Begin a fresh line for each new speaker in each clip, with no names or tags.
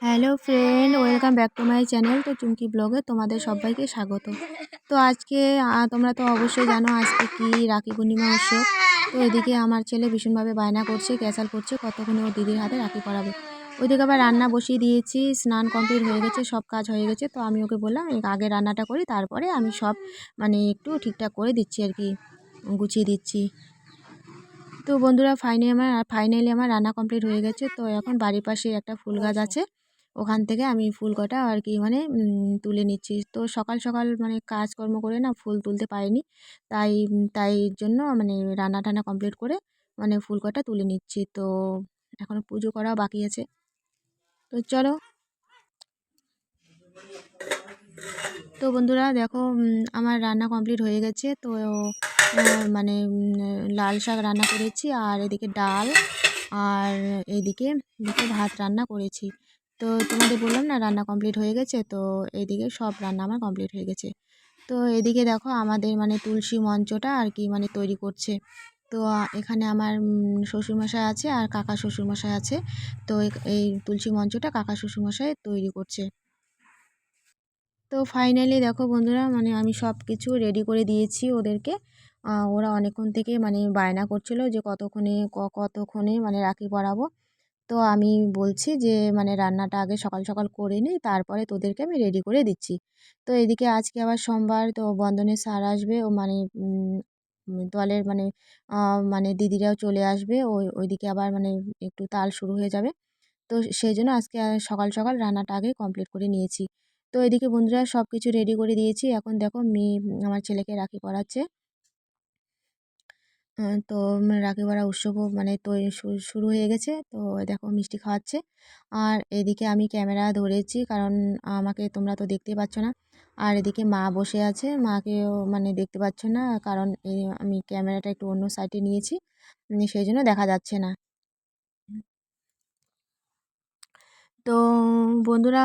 Hello friend, welcome back to my channel. তো চুমকি ব্লগে তোমাদের সবাইকে স্বাগত। তো আজকে তোমরা তো অবশ্যই জানো আজকে কি রাখি পূর্ণিমা উৎসব। তো এদিকে আমার ছেলে ভীষণভাবে বায়না করছে, ক্যাচাল করছে কতক্ষণে ওর দিদির হাতে রাখি পরাবে। ওইদিকে আবার রান্না বসিয়ে দিয়েছি, স্নান কমপ্লিট হয়ে গেছে, সব কাজ হয়ে গেছে। তো আমি ওকে বললাম আগে রান্নাটা করি, তারপরে আমি সব একটু ঠিকঠাক করে দিচ্ছি আর কি, গুছিয়ে দিচ্ছি। তো বন্ধুরা ফাইনালি আমার রান্না কমপ্লিট হয়ে গেছে। তো এখন বাড়ির পাশে একটা ফুল গাছ আছে, ওখান থেকে আমি ফুল কটা আর কি তুলে নিচ্ছি। তো সকাল সকাল কাজকর্ম করে না ফুল তুলতে পারিনি, তাই জন্য রান্না টান্না কমপ্লিট করে ফুল কটা তুলে নিচ্ছি। তো এখন পুজো করাও বাকি আছে। তো চলো। তো বন্ধুরা দেখো, আমার রান্না কমপ্লিট হয়ে গেছে। তো লাল শাক রান্না করেছি, আর এদিকে ডাল, আর এইদিকে ভাত রান্না করেছি। তো তোমাদের বললাম না রান্না কমপ্লিট হয়ে গেছে। তো এইদিকে সব রান্না আমার কমপ্লিট হয়ে গেছে। তো এদিকে দেখো আমাদের তুলসী মঞ্চটা আর কি তৈরি করছে। তো এখানে আমার শ্বশুরমশাই আছে আর কাকা শ্বশুরমশাই আছে। তো এই তুলসী মঞ্চটা কাকা শ্বশুরমশাই তৈরি করছে। তো ফাইনালি দেখো বন্ধুরা, আমি সব কিছু রেডি করে দিয়েছি ওদেরকে। ওরা অনেকক্ষণ থেকে বায়না করছিল যে কতক্ষণে রাখি পরাবো। তো আমি বলছি যে রান্নাটা আগে সকাল সকাল করে নিই, তারপরে তোদেরকে আমি রেডি করে দিচ্ছি। তো এদিকে আজকে আবার সোমবার, তো বন্ধনের স্যার আসবে, ও দলের দিদিরাও চলে আসবে। ওইদিকে আবার একটু তাল শুরু হয়ে যাবে। তো সেই জন্য আজকে সকাল সকাল রান্নাটা আগে কমপ্লিট করে নিয়েছি। তো এদিকে বন্ধুরা সব কিছু রেডি করে দিয়েছি। এখন দেখো মেয়ে আমার ছেলেকে রাখি পরাচ্ছে। তো রাখি পরা উৎসবও তৈরি শুরু হয়ে গেছে। তো দেখো মিষ্টি খাওয়াচ্ছে। আর এদিকে আমি ক্যামেরা ধরেছি, কারণ আমাকে তোমরা তো দেখতেই পাচ্ছ না। আর এদিকে মা বসে আছে, মাকেও দেখতে পাচ্ছ না, কারণ আমি ক্যামেরাটা একটু অন্য সাইডে নিয়েছি, সেই জন্য দেখা যাচ্ছে না। তো বন্ধুরা,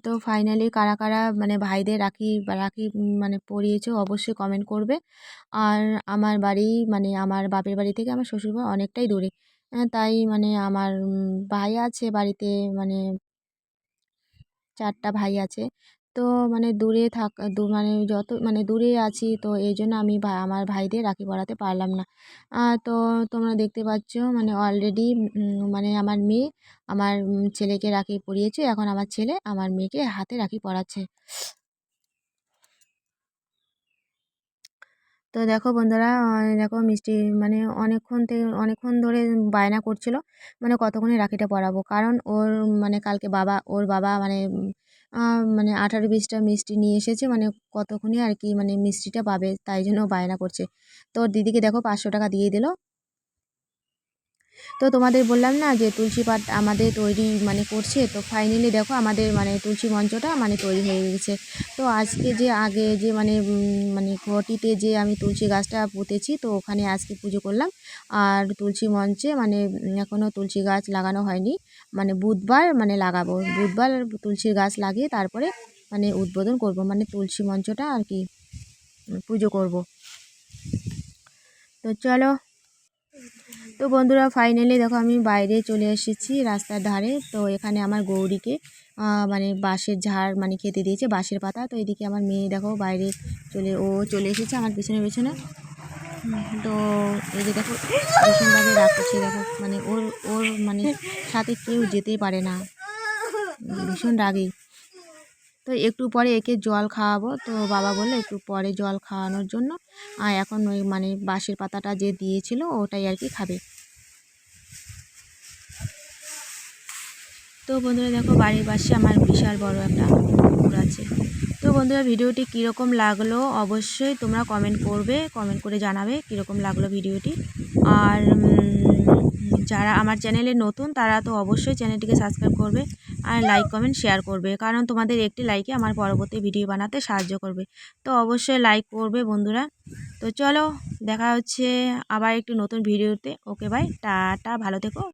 তো ফাইনালি কারা কারা ভাইদের রাখি রাখি পরিয়েছো অবশ্যই কমেন্ট করবে। আর আমার বাড়ি আমার বাপের বাড়ি থেকে আমার শ্বশুরবাড়ি অনেকটাই দূরে। তাই আমার ভাই আছে বাড়িতে, মানে 4টা ভাই আছে। তো দূরে থাক যত দূরে আছি, তো এই জন্য আমি আমার ভাইদের রাখি পরাতে পারলাম না। তো তোমরা দেখতে পাচ্ছ অলরেডি আমার মেয়ে আমার ছেলেকে রাখি পরিয়েছে। এখন আমার ছেলে আমার মেয়েকে হাতে রাখি পরাচ্ছে। তো দেখো বন্ধুরা, দেখো মিষ্টি অনেকক্ষণ ধরে বায়না করছিল কতক্ষণে রাখিটা পরাবো, কারণ ওর কালকে ওর বাবা 18-20টা মিষ্টি নিয়ে এসেছে, কতক্ষণে আর কি মিষ্টিটা পাবে, তাই জন্য ও বায়না করছে। তো ওর দিদিকে দেখো 500 টাকা দিয়ে দিল। তো তোমাদের বললাম না যে তুলসী পাট আমাদের তৈরি করছে। তো ফাইনালি দেখো আমাদের তুলসী মঞ্চটা তৈরি হয়ে গেছে। তো আজকে যে আগে যে ঘটিতে যে আমি তুলসী গাছটা পুঁতেছি, তো ওখানে আজকে পুজো করলাম। আর তুলসী মঞ্চে এখনও তুলসী গাছ লাগানো হয়নি, বুধবার লাগাবো। বুধবার তুলসী গাছ লাগিয়ে তারপরে উদ্বোধন করব, তুলসী মঞ্চটা আর কি পুজো করব। তো চলো। তো বন্ধুরা ফাইনালি দেখো আমি বাইরে চলে এসেছি রাস্তার ধারে। তো এখানে আমার গৌরীকে বাঁশের ঝাড় খেতে দিয়েছে, বাঁশের পাতা। তো এদিকে আমার মেয়ে দেখো বাইরে চলে এসেছে আমার পিছনে পিছনে। তো এই যে দেখো ভীষণভাবে রাগ করছে, দেখো ওর ওর সাথে কেউ যেতেই পারে না, ভীষণ রাগী। তো একটু পরে একে জল খাওয়াবো। তো বাবা বললো একটু পরে জল খাওয়ানোর জন্য। আর এখন ওই বাঁশের পাতাটা যে দিয়েছিল ওটাই আর কি খাবে। তো বন্ধুরা দেখো বাড়ির পাশে আমার বিশাল বড় একটা পুকুর আছে। তো বন্ধুরা ভিডিওটি কীরকম লাগলো অবশ্যই তোমরা কমেন্ট করবে, কমেন্ট করে জানাবে কীরকম লাগলো ভিডিওটি। আর যারা আমার চ্যানেলে নতুন তারা তো অবশ্যই চ্যানেলটিকে সাবস্ক্রাইব করবে, আর লাইক কমেন্ট শেয়ার করবে, কারণ তোমাদের একটি লাইকে আমার পরবর্তী ভিডিও বানাতে সাহায্য করবে। তো অবশ্যই লাইক করবে বন্ধুরা। তো চলো দেখা হচ্ছে আবার একটু নতুন ভিডিওতে। ওকে বাই, টাটা, ভালো থেকো।